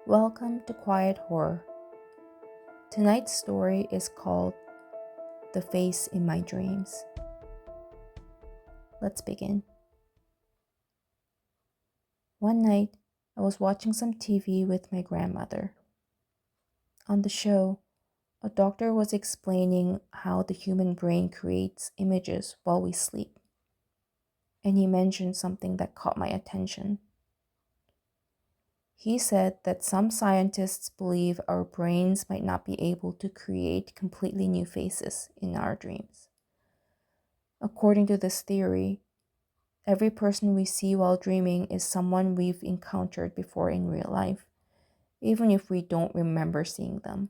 Welcome to Quiet Horror. Tonight's story is called The Face in My Dreams. Let's begin. One night, I was watching some TV with my grandmother. On the show, a doctor was explaining how the human brain creates images while we sleep. And he mentioned something that caught my attention. He said that some scientists believe our brains might not be able to create completely new faces in our dreams. According to this theory, every person we see while dreaming is someone we've encountered before in real life, even if we don't remember seeing them.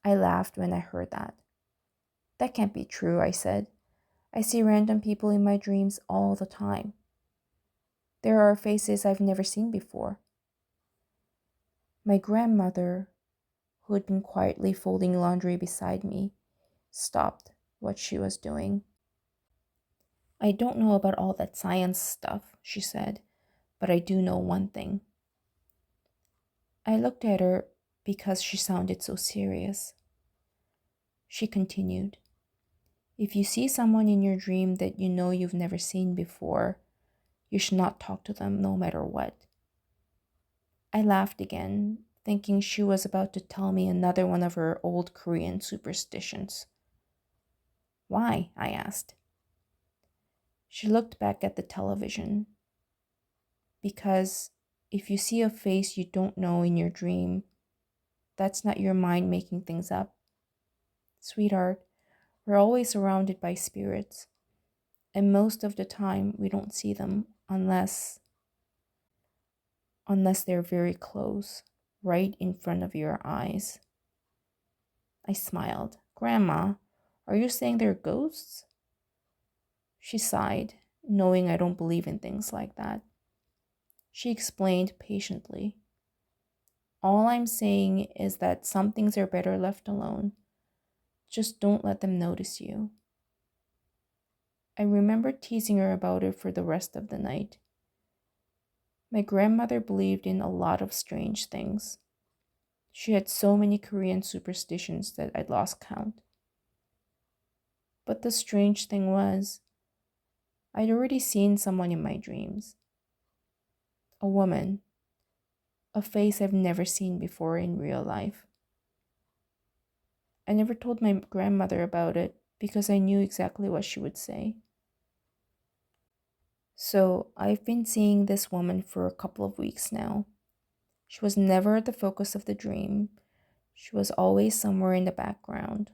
I laughed when I heard that. That can't be true, I said. I see random people in my dreams all the time. There are faces I've never seen before. My grandmother, who had been quietly folding laundry beside me, stopped what she was doing. I don't know about all that science stuff, she said, but I do know one thing. I looked at her because she sounded so serious. She continued, "If you see someone in your dream that you know you've never seen before, you should not talk to them no matter what." I laughed again, thinking she was about to tell me another one of her old Korean superstitions. "Why?" I asked. She looked back at the television. "Because if you see a face you don't know in your dream, that's not your mind making things up. Sweetheart, we're always surrounded by spirits, and most of the time we don't see them unless they're very close, right in front of your eyes." I smiled. "Grandma, are you saying they're ghosts?" She sighed, knowing I don't believe in things like that. She explained patiently, "All I'm saying is that some things are better left alone. Just don't let them notice you." I remember teasing her about it for the rest of the night. My grandmother believed in a lot of strange things. She had so many Korean superstitions that I'd lost count. But the strange thing was, I'd already seen someone in my dreams. A woman. A face I've never seen before in real life. I never told my grandmother about it because I knew exactly what she would say. So I've been seeing this woman for a couple of weeks now. She was never the focus of the dream. She was always somewhere in the background,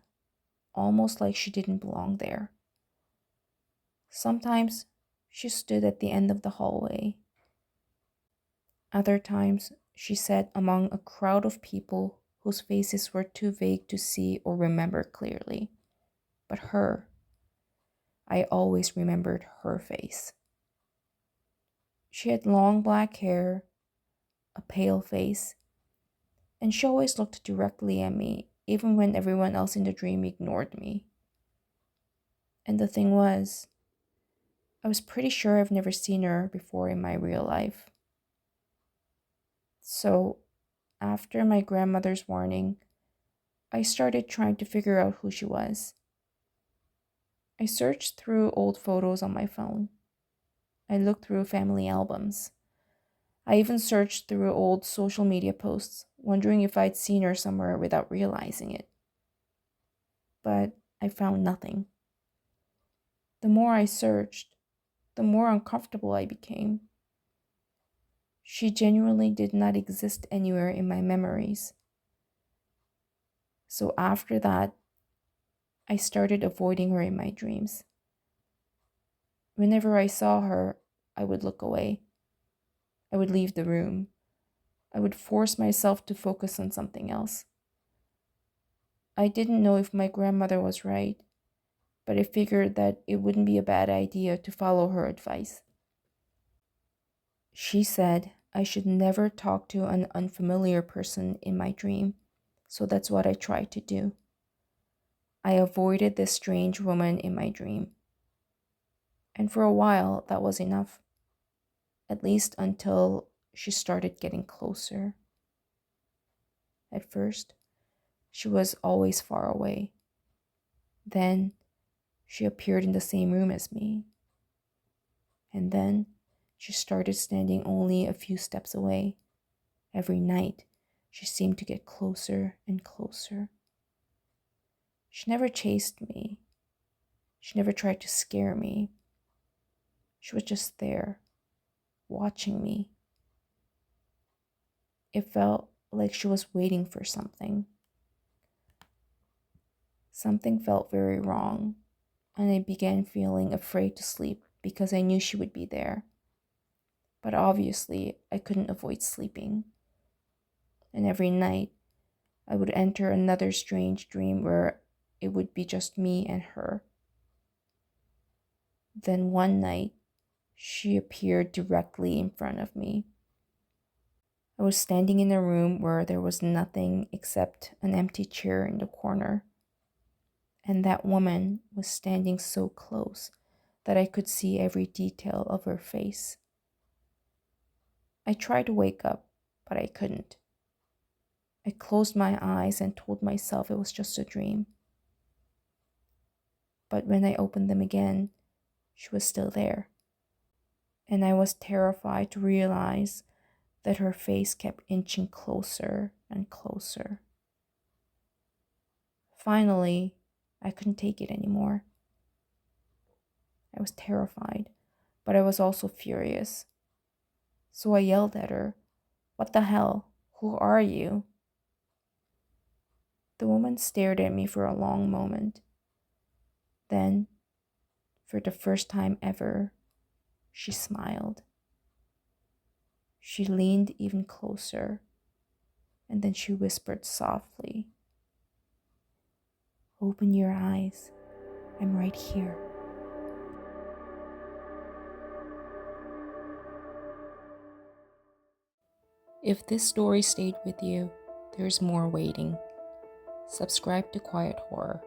almost like she didn't belong there. Sometimes she stood at the end of the hallway. Other times she sat among a crowd of people whose faces were too vague to see or remember clearly. But her, I always remembered her face. She had long black hair, a pale face, and she always looked directly at me, even when everyone else in the dream ignored me. And the thing was, I was pretty sure I've never seen her before in my real life. So, after my grandmother's warning, I started trying to figure out who she was. I searched through old photos on my phone. I looked through family albums. I even searched through old social media posts, wondering if I'd seen her somewhere without realizing it. But I found nothing. The more I searched, the more uncomfortable I became. She genuinely did not exist anywhere in my memories. So after that, I started avoiding her in my dreams. Whenever I saw her, I would look away. I would leave the room. I would force myself to focus on something else. I didn't know if my grandmother was right, but I figured that it wouldn't be a bad idea to follow her advice. She said I should never talk to an unfamiliar person in my dream, so that's what I tried to do. I avoided this strange woman in my dream. And for a while, that was enough. At least until she started getting closer. At first, she was always far away. Then, she appeared in the same room as me. And then, she started standing only a few steps away. Every night, she seemed to get closer and closer. She never chased me. She never tried to scare me. She was just there, watching me. It felt like she was waiting for something. Something felt very wrong, and I began feeling afraid to sleep because I knew she would be there. But obviously, I couldn't avoid sleeping. And every night, I would enter another strange dream where it would be just me and her. Then one night, she appeared directly in front of me. I was standing in a room where there was nothing except an empty chair in the corner. And that woman was standing so close that I could see every detail of her face. I tried to wake up, but I couldn't. I closed my eyes and told myself it was just a dream. But when I opened them again, she was still there. And I was terrified to realize that her face kept inching closer and closer. Finally, I couldn't take it anymore. I was terrified, but I was also furious. So I yelled at her, "What the hell? Who are you?" The woman stared at me for a long moment. Then, for the first time ever, she smiled. She leaned even closer, and then she whispered softly, "Open your eyes. I'm right here." If this story stayed with you, there's more waiting. Subscribe to Quiet Horror.